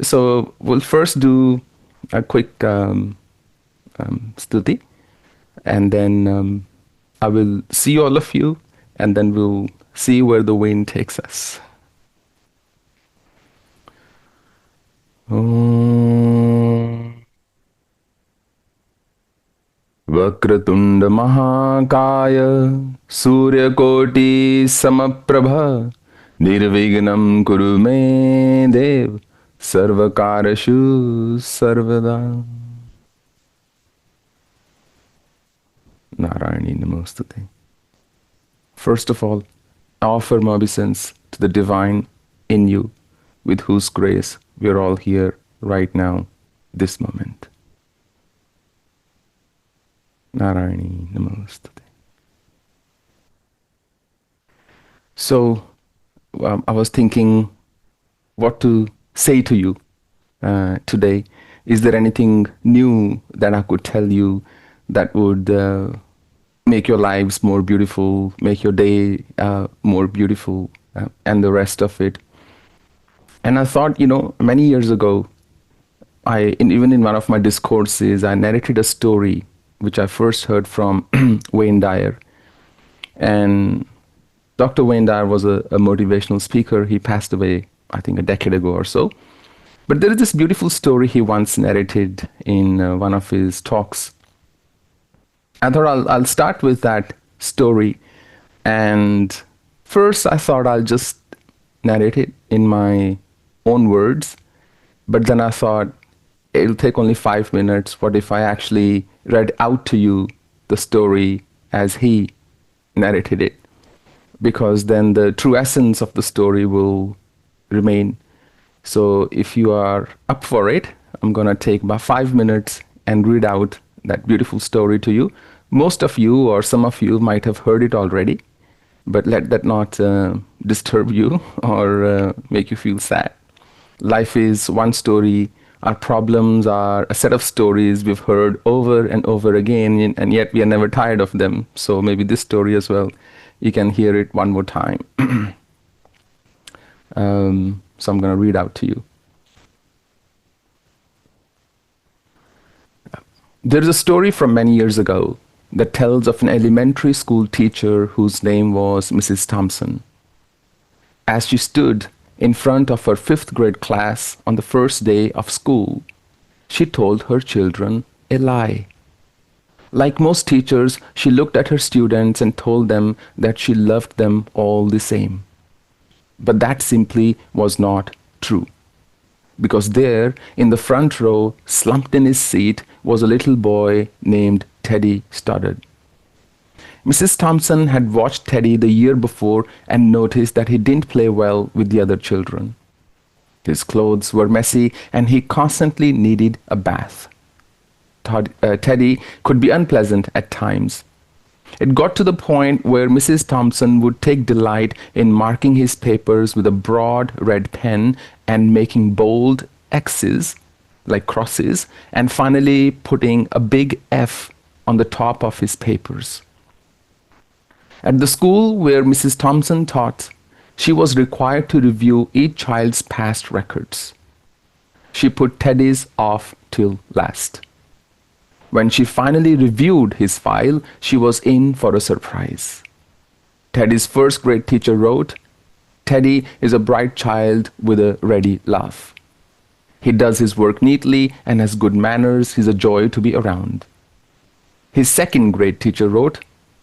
So we'll first do a quick stuti, and then I will see all of you, and then we'll see where the wind takes us. Om Vakratunda Mahakaya Suryakoti Samaprabha Nirvignam Kuru Me Dev Sarvakarashu Sarvada. Narayani Namostute. First of all, I offer my obeisance to the divine in you, with whose grace we are all here right now, this moment. Narayani Namostute. So, I was thinking what to say to you today. Is there anything new that I could tell you that would make your lives more beautiful, make your day more beautiful, and the rest of it? And I thought, many years ago, even in one of my discourses, I narrated a story which I first heard from Wayne Dyer. And Dr. Wayne Dyer was a motivational speaker. He passed away, I think, a decade ago or so. But there is this beautiful story he once narrated in one of his talks. I thought I'll start with that story. And first I thought I'll just narrate it in my own words. But then I thought it'll take only 5 minutes. What if I actually read out to you the story as he narrated it? Because then the true essence of the story will remain. So if you are up for it, I'm going to take about 5 minutes and read out that beautiful story to you. Most of you or some of you might have heard it already, but let that not disturb you or make you feel sad. Life is one story. Our problems are a set of stories we've heard over and over again, and yet we are never tired of them. So maybe this story as well, you can hear it one more time. So I'm going to read out to you. There's a story from many years ago that tells of an elementary school teacher whose name was Mrs. Thompson. As she stood in front of her 5th grade class on the first day of school, she told her children a lie. Like most teachers, she looked at her students and told them that she loved them all the same. But that simply was not true. Because there, in the front row, slumped in his seat, was a little boy named Teddy Stoddard. Mrs. Thompson had watched Teddy the year before and noticed that he didn't play well with the other children. His clothes were messy and he constantly needed a bath. Teddy could be unpleasant at times. It got to the point where Mrs. Thompson would take delight in marking his papers with a broad red pen and making bold X's, like crosses, and finally putting a big F on the top of his papers. At the school where Mrs. Thompson taught, she was required to review each child's past records. She put Teddy's off till last. When she finally reviewed his file, she was in for a surprise. Teddy's 1st grade teacher wrote, "Teddy is a bright child with a ready laugh. He does his work neatly and has good manners. He's a joy to be around." His 2nd grade teacher wrote,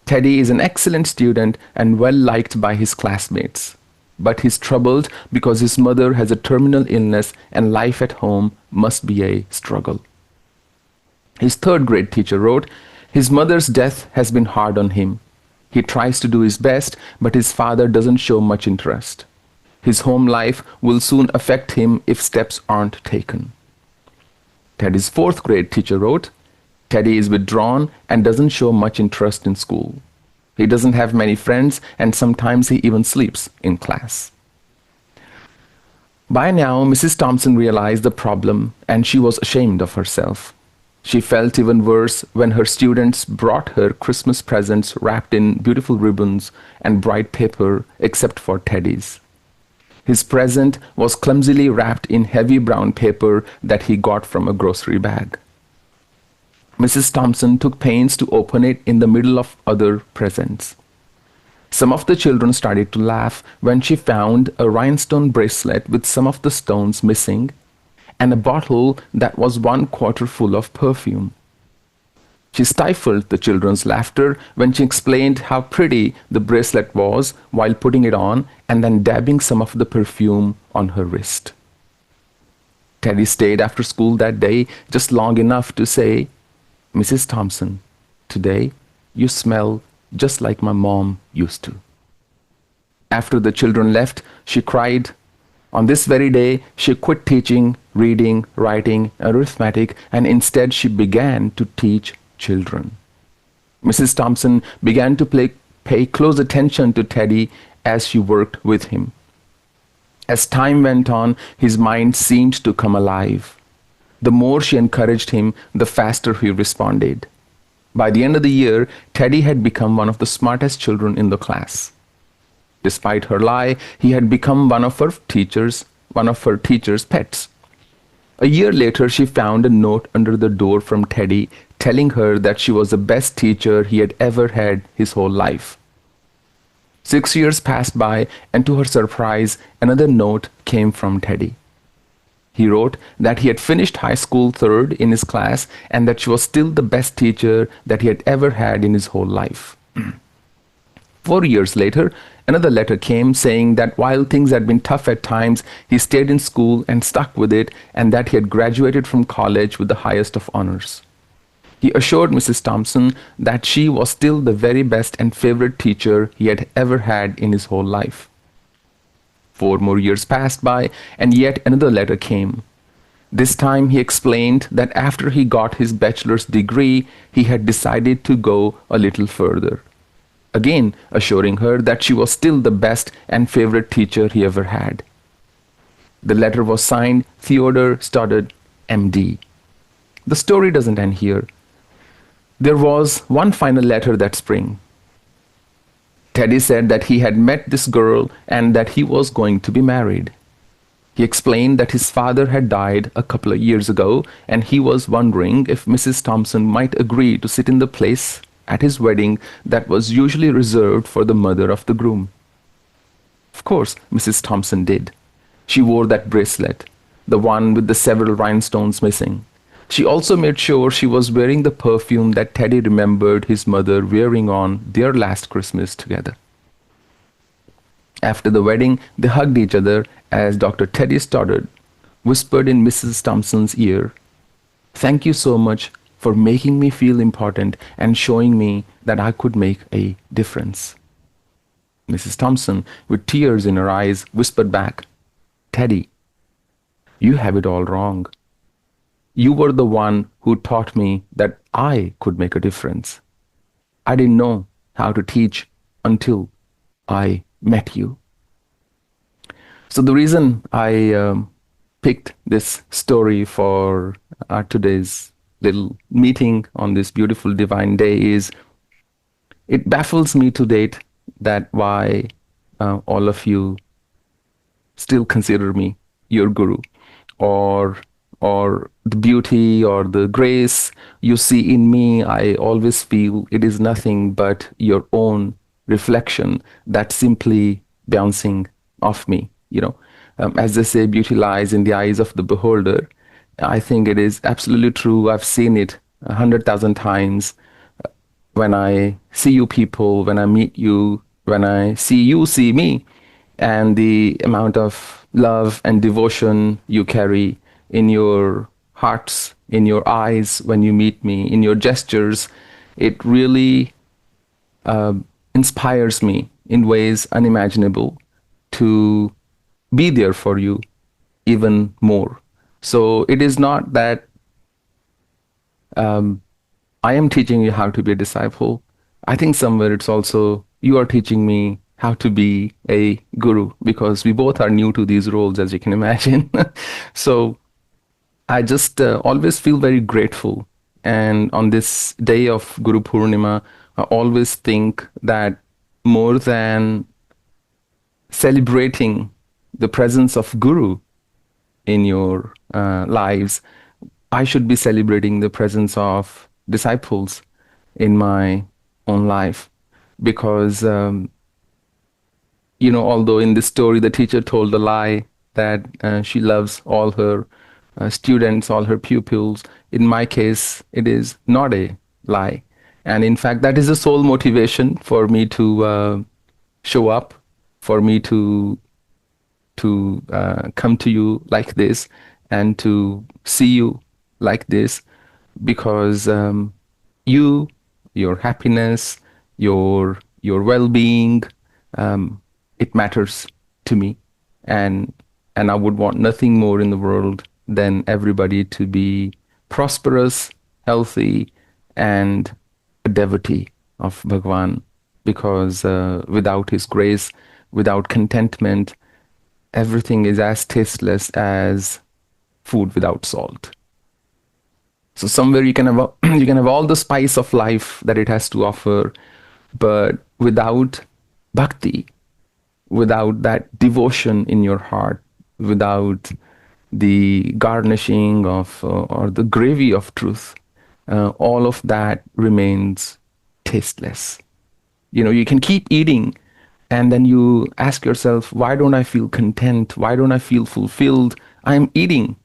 "Teddy is an excellent student and well liked by his classmates. But he's troubled because his mother has a terminal illness and life at home must be a struggle." His 3rd grade teacher wrote, "His mother's death has been hard on him. He tries to do his best, but his father doesn't show much interest. His home life will soon affect him if steps aren't taken." Teddy's 4th grade teacher wrote, "Teddy is withdrawn and doesn't show much interest in school. He doesn't have many friends and sometimes he even sleeps in class." By now, Mrs. Thompson realized the problem and she was ashamed of herself. She felt even worse when her students brought her Christmas presents wrapped in beautiful ribbons and bright paper except for Teddy's. His present was clumsily wrapped in heavy brown paper that he got from a grocery bag. Mrs. Thompson took pains to open it in the middle of other presents. Some of the children started to laugh when she found a rhinestone bracelet with some of the stones missing and a bottle that was 1/4 full of perfume. She stifled the children's laughter when she explained how pretty the bracelet was while putting it on and then dabbing some of the perfume on her wrist. Teddy stayed after school that day just long enough to say, "Mrs. Thompson, today you smell just like my mom used to." After the children left, she cried. On this very day, she quit teaching, reading, writing, arithmetic, and instead she began to teach children. Mrs. Thompson began to pay close attention to Teddy as she worked with him. As time went on, his mind seemed to come alive. The more she encouraged him, the faster he responded. By the end of the year, Teddy had become one of the smartest children in the class. Despite her lie, he had become one of her teacher's pets. A year later, she found a note under the door from Teddy telling her that she was the best teacher he had ever had his whole life. 6 years passed by, and to her surprise, another note came from Teddy. He wrote that he had finished high school third in his class and that she was still the best teacher that he had ever had in his whole life. 4 years later, another letter came saying that while things had been tough at times, he stayed in school and stuck with it, and that he had graduated from college with the highest of honors. He assured Mrs. Thompson that she was still the very best and favorite teacher he had ever had in his whole life. 4 more years passed by, and yet another letter came. This time he explained that after he got his bachelor's degree, he had decided to go a little further, again assuring her that she was still the best and favorite teacher he ever had. The letter was signed Theodore Stoddard, MD. The story doesn't end here. There was one final letter that spring. Teddy said that he had met this girl and that he was going to be married. He explained that his father had died a couple of years ago, and he was wondering if Mrs. Thompson might agree to sit in the place at his wedding that was usually reserved for the mother of the groom. Of course, Mrs. Thompson did. She wore that bracelet, the one with the several rhinestones missing. She also made sure she was wearing the perfume that Teddy remembered his mother wearing on their last Christmas together. After the wedding, they hugged each other as Dr. Teddy Stoddard whispered in Mrs. Thompson's ear, "Thank you so much for making me feel important and showing me that I could make a difference." Mrs. Thompson, with tears in her eyes, whispered back, "Teddy, you have it all wrong. You were the one who taught me that I could make a difference. I didn't know how to teach until I met you." So the reason I picked this story for today's little meeting on this beautiful divine day is it baffles me to date that why all of you still consider me your guru, or the beauty or the grace you see in me. I always feel it is nothing but your own reflection that's simply bouncing off me. As they say, beauty lies in the eyes of the beholder. I think it is absolutely true. I've seen it 100,000 times when I see you people, when I meet you, when I see you see me, and the amount of love and devotion you carry in your hearts, in your eyes when you meet me, in your gestures. It really inspires me in ways unimaginable to be there for you even more. So it is not that I am teaching you how to be a disciple. I think somewhere it's also you are teaching me how to be a guru, because we both are new to these roles, as you can imagine. So I just always feel very grateful. And on this day of Guru Purnima, I always think that more than celebrating the presence of Guru in your lives, I should be celebrating the presence of disciples in my own life. Because, although in this story the teacher told a lie that she loves all her students, all her pupils, in my case, it is not a lie. And in fact, that is the sole motivation for me to show up, for me to come to you like this and to see you like this, because you, your happiness, your well-being, it matters to me, and I would want nothing more in the world than everybody to be prosperous, healthy, and a devotee of Bhagwan, because without his grace, without contentment, everything is as tasteless as food without salt. So somewhere you can have you can have all the spice of life that it has to offer, but without bhakti, without that devotion in your heart, without the garnishing of or the gravy of truth, all of that remains tasteless. You can keep eating, and then you ask yourself, why don't I feel content? Why don't I feel fulfilled? I'm eating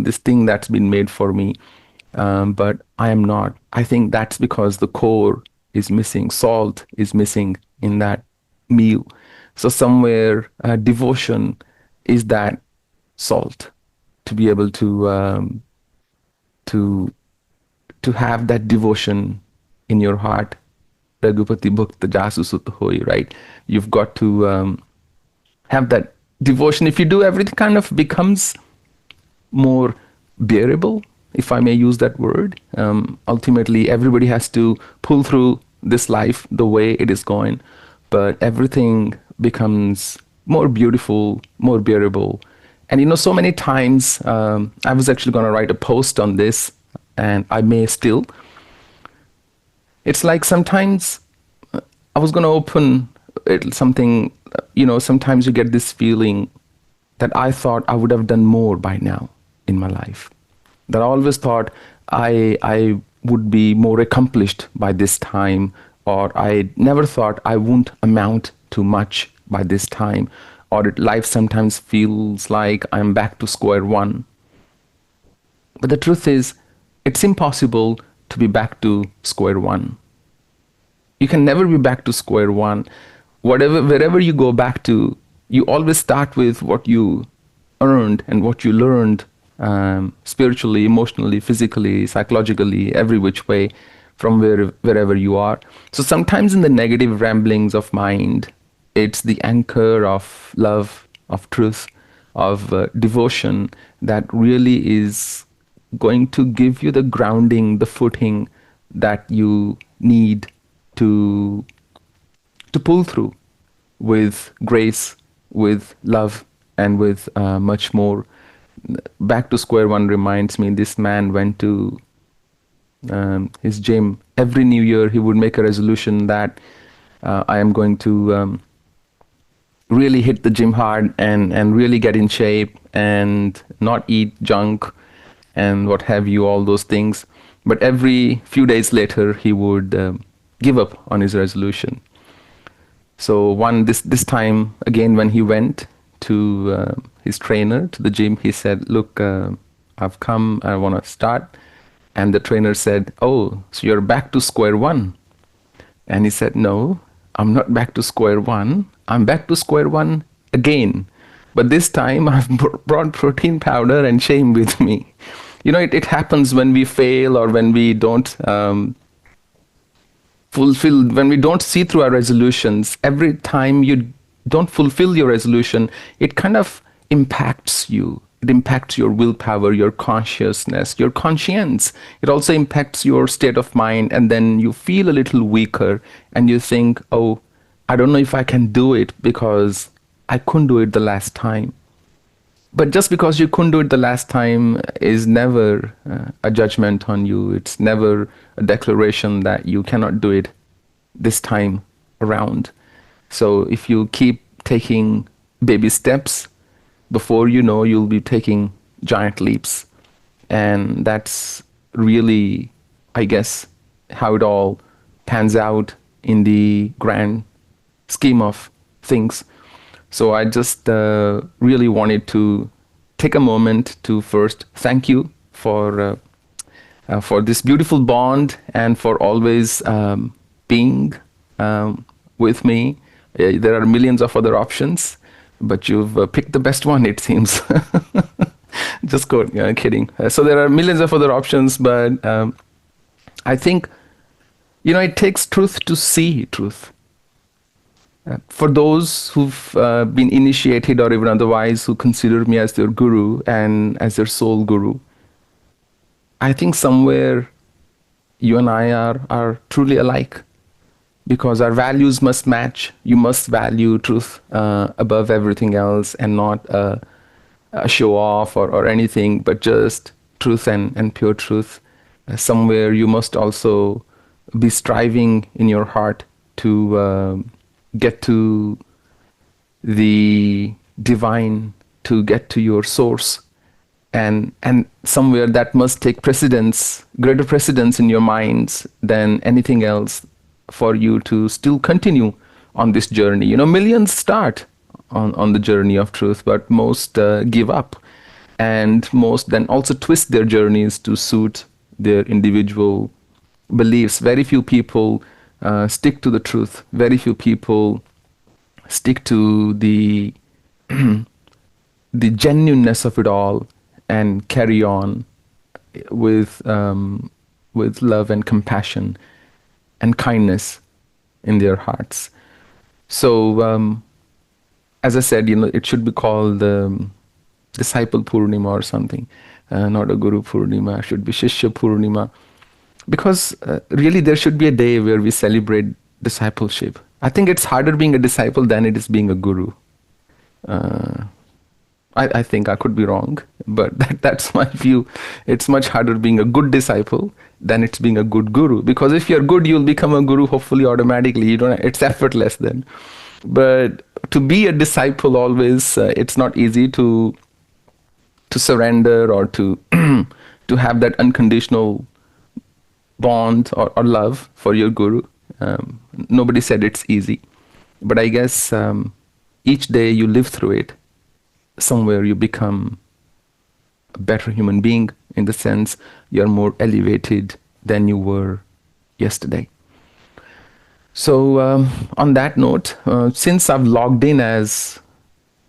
this thing that's been made for me, but I am not. I think that's because the core is missing. Salt is missing in that meal. So somewhere devotion is that salt, to be able to have that devotion in your heart. Raghupati Bhakta Jasu Sut Hoi, right? You've got to have that devotion. If you do, everything kind of becomes more bearable, if I may use that word. Ultimately, everybody has to pull through this life the way it is going, but everything becomes more beautiful, more bearable. And so many times, I was actually going to write a post on this, and I may still. It's like sometimes I was going to open something, sometimes you get this feeling that I thought I would have done more by now in my life. That I always thought I would be more accomplished by this time, or I never thought I wouldn't amount to much by this time, or life sometimes feels like I'm back to square one. But the truth is, it's impossible to be back to square one. You can never be back to square one. Wherever you go back to, you always start with what you earned and what you learned, spiritually, emotionally, physically, psychologically, every which way, from wherever you are. So sometimes in the negative ramblings of mind, it's the anchor of love, of truth, of devotion that really is going to give you the grounding, the footing that you need to pull through with grace, with love, and with much more. Back to square one reminds me, this man went to his gym. Every new year he would make a resolution that I am going to really hit the gym hard and really get in shape and not eat junk and what have you, all those things. But every few days later, he would give up on his resolution. So this time, again, when he went to his trainer, to the gym, he said, look, I've come, I want to start. And the trainer said, oh, so you're back to square one. And he said, no, I'm not back to square one. I'm back to square one again. But this time I've brought protein powder and shame with me. It happens when we fail, or when we don't fulfill, when we don't see through our resolutions. Every time you don't fulfill your resolution, it kind of impacts you. It impacts your willpower, your consciousness, your conscience. It also impacts your state of mind, and then you feel a little weaker and you think, oh, I don't know if I can do it because I couldn't do it the last time. But just because you couldn't do it the last time is never a judgment on you. It's never a declaration that you cannot do it this time around. So if you keep taking baby steps, before you know, you'll be taking giant leaps. And that's really, I guess, how it all pans out in the grand scheme of things. So I just really wanted to take a moment to first thank you for this beautiful bond and for always being with me. There are millions of other options, but you've picked the best one, it seems. Just kidding. So there are millions of other options, but I think, it takes truth to see truth. For those who've been initiated or even otherwise who consider me as their guru and as their soul guru, I think somewhere you and I are truly alike, because our values must match. You must value truth above everything else, and not a show off or anything, but just truth and pure truth. Somewhere you must also be striving in your heart to get to the divine, to get to your source. And somewhere that must take precedence, greater precedence in your minds than anything else, for you to still continue on this journey. Millions start on the journey of truth, but most give up. And most then also twist their journeys to suit their individual beliefs. Very few people stick to the truth. Very few people stick to the the genuineness of it all and carry on with love and compassion and kindness in their hearts. So, as I said, it should be called Disciple Purnima or something, not a Guru Purnima. It should be Shishya Purnima, because really there should be a day where we celebrate discipleship. I think it's harder being a disciple than it is being a guru. I think I could be wrong, but that's my view. It's much harder being a good disciple than it's being a good guru. Because if you're good, you'll become a guru, hopefully automatically. It's effortless then. But to be a disciple always, it's not easy to surrender or to to have that unconditional bond or love for your guru. Nobody said it's easy, but I guess each day you live through it, somewhere you become a better human being, in the sense you're more elevated than you were yesterday. So on that note, since I've logged in as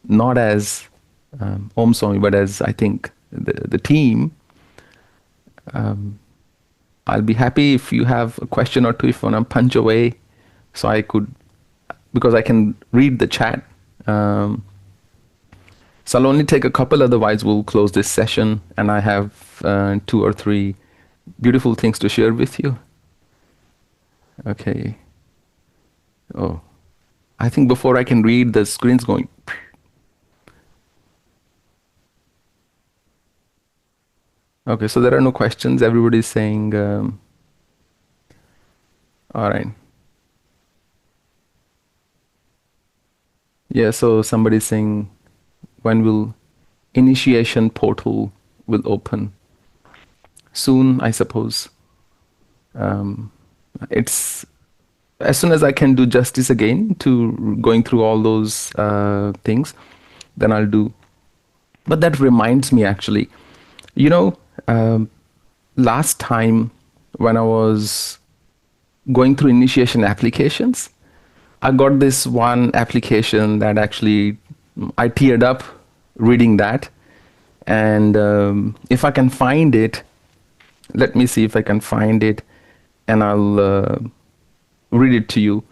not as Om Swami, but as I think the team, I'll be happy if you have a question or two, if you want to punch away, so I could, because I can read the chat. So I'll only take a couple, otherwise we'll close this session, and I have 2 or 3 beautiful things to share with you. Okay. Oh, I think before I can read, the screen's going. Okay, so there are no questions. Everybody's saying, all right. Yeah, so somebody's saying, when will initiation portal will open? Soon, I suppose. It's as soon as I can do justice again to going through all those things, then I'll do. But that reminds me, actually, last time when I was going through initiation applications, I got this one application that actually I teared up reading that. And if I can find it, let me see if I can find it, and I'll read it to you.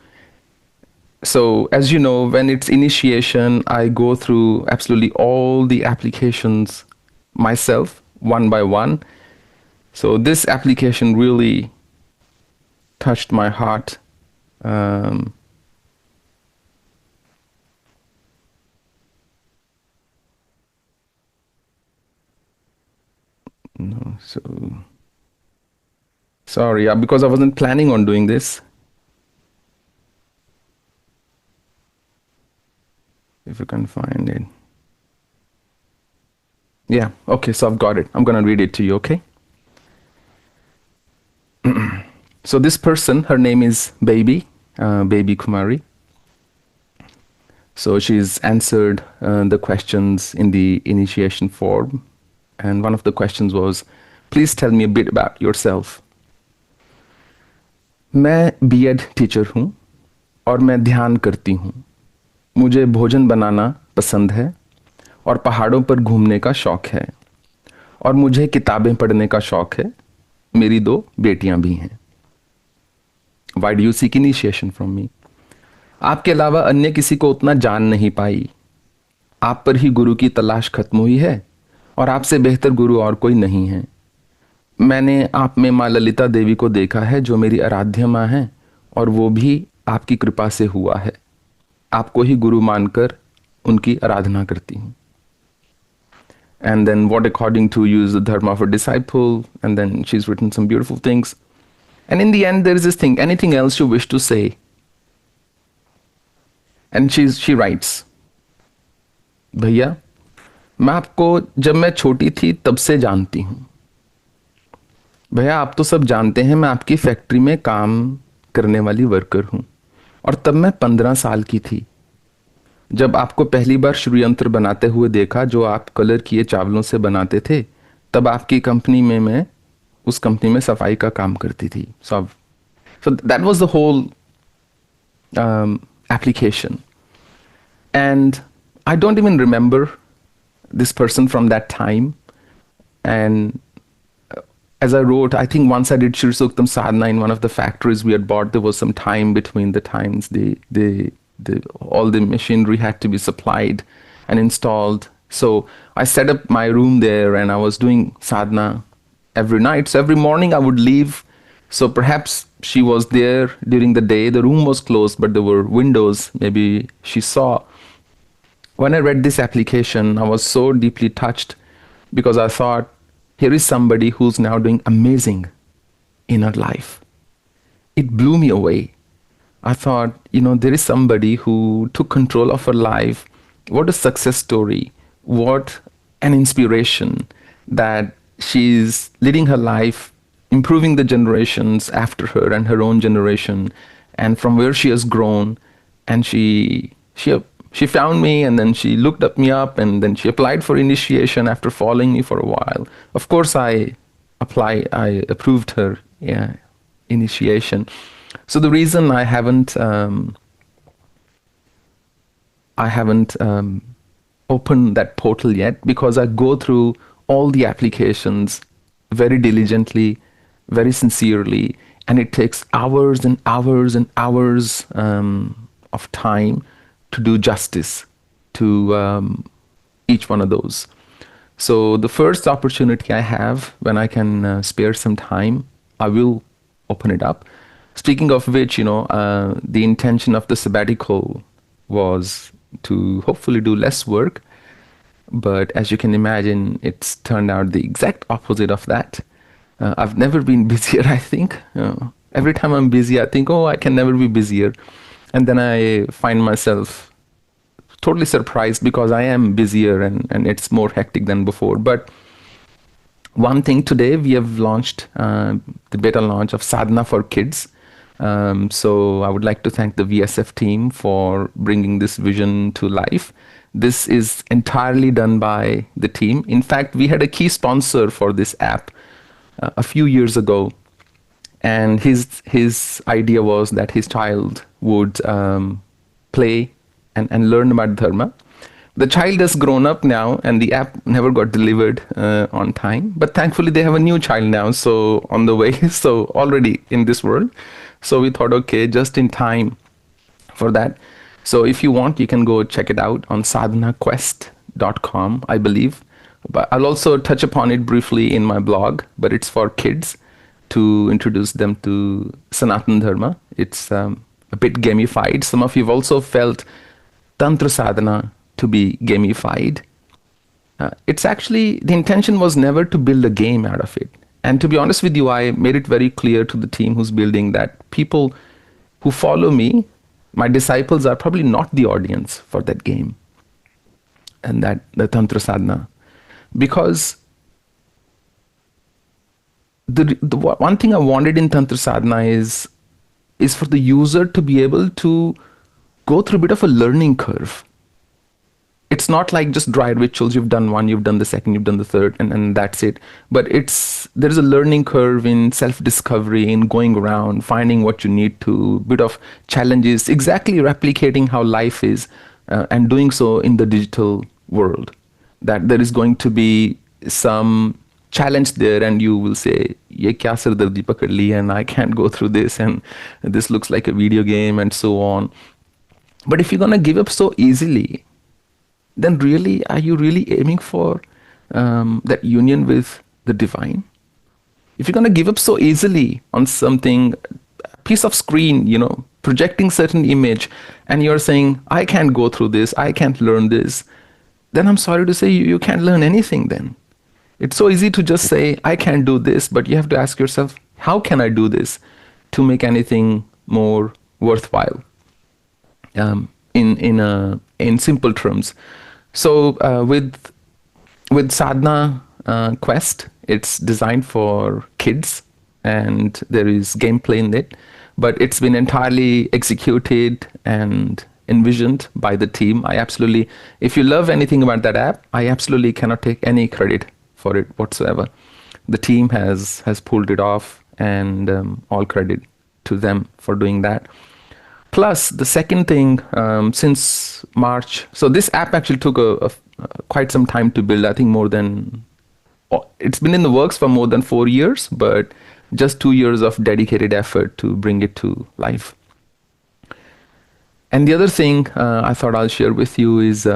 So as you know, when it's initiation, I go through absolutely all the applications myself, one by one. So this application really touched my heart. No, so sorry, because I wasn't planning on doing this. If you can find it. Yeah, okay, so I've got it. I'm going to read it to you, okay? So this person, her name is Baby Kumari. So she's answered the questions in the initiation form. And one of the questions was, please tell me a bit about yourself. मैं BEd teacher हूँ और मैं ध्यान करती हूँ. मुझे भोजन बनाना पसंद है और पहाड़ों पर घूमने का शौक है और मुझे किताबें पढ़ने का शौक है. मेरी 2 बेटियां भी हैं. Why do you seek initiation from me? आपके अलावा अन्य किसी को उतना जान नहीं पाई. आप पर ही गुरु की तलाश खत्म हुई है और आपसे बेहतर गुरु और कोई नहीं है. मैंने आप में माँ ललिता देवी को देखा है जो मेरी आराध्य माँ है और वो भी आपकी कृपा से हुआ है. आपको ही गुरु मानकर उनकी आराधना करती हूँ. And then what according to you is the dharma of a disciple, and then she's written some beautiful things. And in the end there is this thing, anything else you wish to say? And she writes, भैया मैं आपको जब मैं छोटी थी तब से जानती हूँ. भैया आप तो सब जानते हैं मैं आपकी फैक्ट्री में काम करने वाली वर्कर हूँ और तब मैं 15 साल की थी. जब आपको पहली बार श्री यंत्र बनाते हुए देखा जो आप कलर किए चावलों से बनाते थे, तब आपकी कंपनी में मैं उस कंपनी में सफाई का काम करती थी. So that was the whole application. And I don't even remember this person from that time. And as I wrote, I think once I did Shri Suktam Sadhana in one of the factories we had bought. There was some time between the times. All the machinery had to be supplied and installed. So I set up my room there and I was doing sadhana every night. So every morning I would leave. So perhaps she was there during the day. The room was closed, but there were windows. Maybe she saw. When I read this application, I was so deeply touched because I thought, here is somebody who's now doing amazing in her life. It blew me away. I thought, there is somebody who took control of her life. What a success story. What an inspiration that she's leading her life, improving the generations after her and her own generation, and from where she has grown. And she found me, and then she looked me up, and then she applied for initiation after following me for a while. Of course, I approved her initiation. So the reason I haven't opened that portal yet, because I go through all the applications very diligently, very sincerely, and it takes hours and hours and hours of time to do justice to each one of those. So the first opportunity I have, when I can spare some time, I will open it up. Speaking of which, the intention of the sabbatical was to hopefully do less work. But as you can imagine, it's turned out the exact opposite of that. I've never been busier, I think. Every time I'm busy, I think, I can never be busier. And then I find myself totally surprised because I am busier and it's more hectic than before. But one thing, today we have launched the beta launch of Sadhana for Kids. So I would like to thank the VSF team for bringing this vision to life. This is entirely done by the team. In fact, we had a key sponsor for this app a few years ago. And his idea was that his child would play and learn about Dharma. The child has grown up now and the app never got delivered on time. But thankfully they have a new child now, so on the way, so already in this world. So we thought, okay, just in time for that. So if you want, you can go check it out on sadhanaquest.com, I believe. But I'll also touch upon it briefly in my blog, but it's for kids to introduce them to Sanatana Dharma. It's a bit gamified. Some of you have also felt Tantra Sadhana to be gamified. It's actually, the intention was never to build a game out of it. And to be honest with you, I made it very clear to the team who's building that people who follow me, my disciples, are probably not the audience for that game and that the Tantra Sadhana. Because one thing I wanted in Tantra Sadhana is for the user to be able to go through a bit of a learning curve. It's not like just dry rituals. You've done one, you've done the second, you've done the third, and that's it. But there's a learning curve in self-discovery, in going around, finding what you need to, bit of challenges, exactly replicating how life is, and doing so in the digital world. That there is going to be some challenge there, and you will say, "Ye kya sardardi pakad li, and I can't go through this, and this looks like a video game," and so on. But if you're gonna give up so easily, then really, are you really aiming for that union with the divine? If you're going to give up so easily on something, a piece of screen, projecting certain image, and you're saying, I can't go through this, I can't learn this, then I'm sorry to say you can't learn anything then. It's so easy to just say, I can't do this, but you have to ask yourself, how can I do this to make anything more worthwhile? In simple terms. So with Sadhana Quest, it's designed for kids, and there is gameplay in it, but it's been entirely executed and envisioned by the team. If you love anything about that app, I absolutely cannot take any credit for it whatsoever. The team has pulled it off, and all credit to them for doing that. Plus, the second thing, since March, so this app actually took quite some time to build. I think it's been in the works for more than 4 years, but just 2 years of dedicated effort to bring it to life. And the other thing I thought I'll share with you is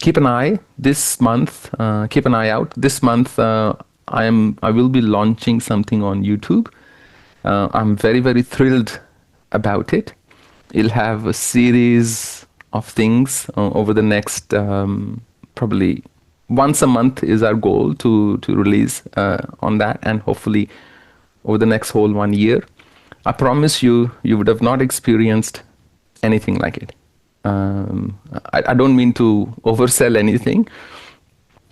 keep an eye this month. Keep an eye out this month. I will be launching something on YouTube. I'm very, very thrilled about it. It'll have a series of things over the next probably once a month is our goal to release on that, and hopefully over the next whole 1 year. I promise you would have not experienced anything like it. I don't mean to oversell anything,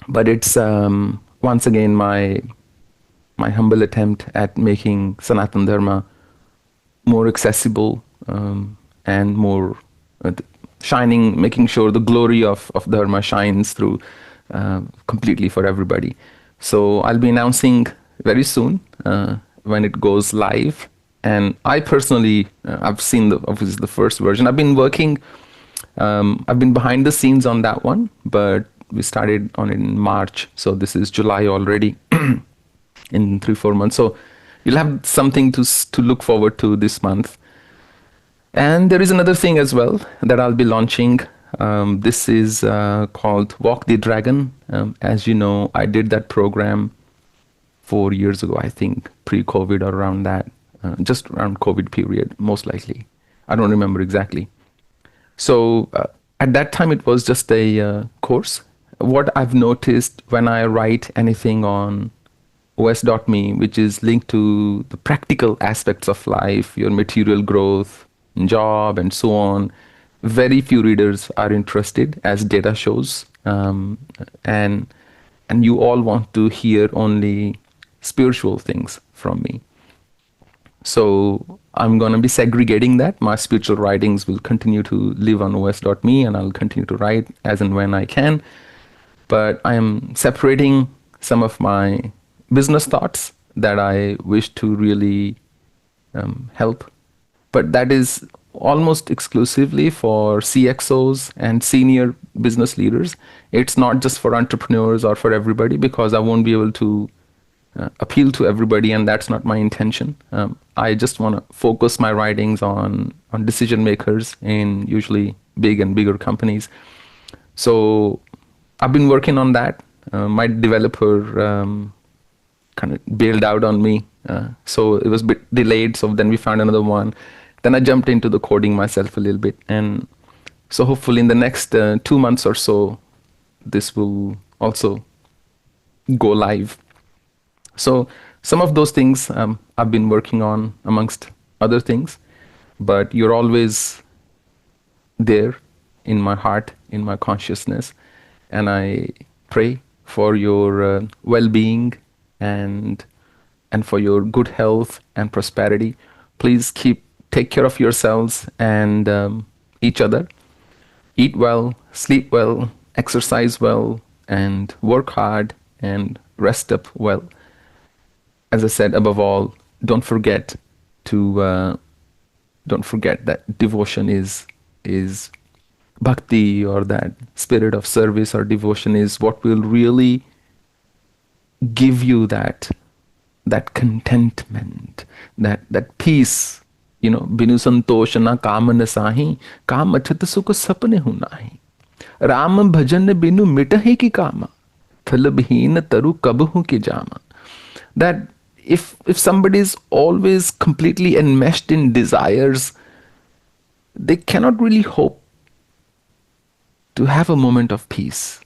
but it's once again my humble attempt at making Sanatana Dharma more accessible, and more shining, making sure the glory of Dharma shines through completely for everybody. So I'll be announcing very soon when it goes live. And I personally, I've seen obviously the first version. I've been working, I've been behind the scenes on that one, but we started on it in March. So this is July already in 3-4 months. So you'll have something to look forward to this month. And there is another thing as well that I'll be launching. This is called Walk the Dragon. As you know, I did that program 4 years ago, I think, pre-COVID or around that, just around COVID period, most likely. I don't remember exactly. So at that time, it was just a course. What I've noticed when I write anything on os.me, which is linked to the practical aspects of life, your material growth, job, and so on, very few readers are interested, as data shows, and you all want to hear only spiritual things from me. So I'm going to be segregating that. My spiritual writings will continue to live on os.me, and I'll continue to write as and when I can. But I am separating some of my business thoughts that I wish to really help. But that is almost exclusively for CXOs and senior business leaders. It's not just for entrepreneurs or for everybody, because I won't be able to appeal to everybody, and that's not my intention. I just want to focus my writings on decision makers in usually big and bigger companies. So I've been working on that. My developer kind of bailed out on me, so it was a bit delayed. So then we found another one. Then I jumped into the coding myself a little bit, and so hopefully in the next 2 months or so, this will also go live. So some of those things I've been working on amongst other things, but you're always there in my heart, in my consciousness, and I pray for your well-being and and for your good health and prosperity. Please take care of yourselves and each other. Eat well, sleep well, exercise well, and work hard and rest up well. As I said, above all, don't forget to don't forget that devotion is bhakti, or that spirit of service or devotion is what will really give you that contentment, that peace. You know, binu santosh na काम न साही, काम अछत सुख सपने हूं नाही, राम भजन बिनु मिटहि की कामा, फलबहीन तरु कबहु की Jama. That if somebody is always completely enmeshed in desires, they cannot really hope to have a moment of peace.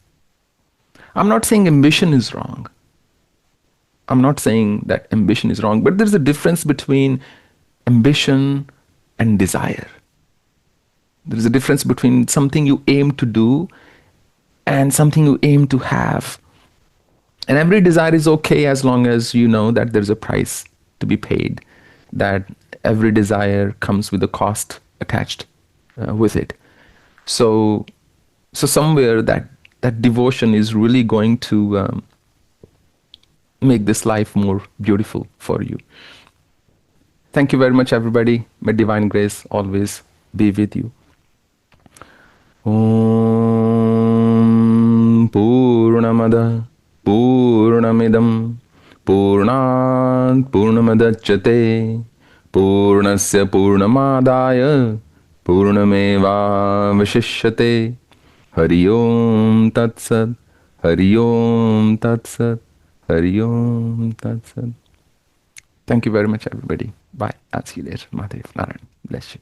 I'm not saying ambition is wrong. I'm not saying that ambition is wrong, but there's a difference between ambition and desire. There's a difference between something you aim to do and something you aim to have. And every desire is okay as long as you know that there's a price to be paid, that every desire comes with a cost attached with it. So somewhere that devotion is really going to make this life more beautiful for you. Thank you very much, everybody. May divine grace always be with you. Om Purnamada Purnamidam Purnat Purnamadachyate Purnasya Purnamadaya Purnameva Vashishyate. Hari Om Tat Sat. Hari Om Tat Sat. Hari Om Tat Sat. Thank you very much, everybody. Bye. I'll see you later. Mahadev Narayan. Bless you.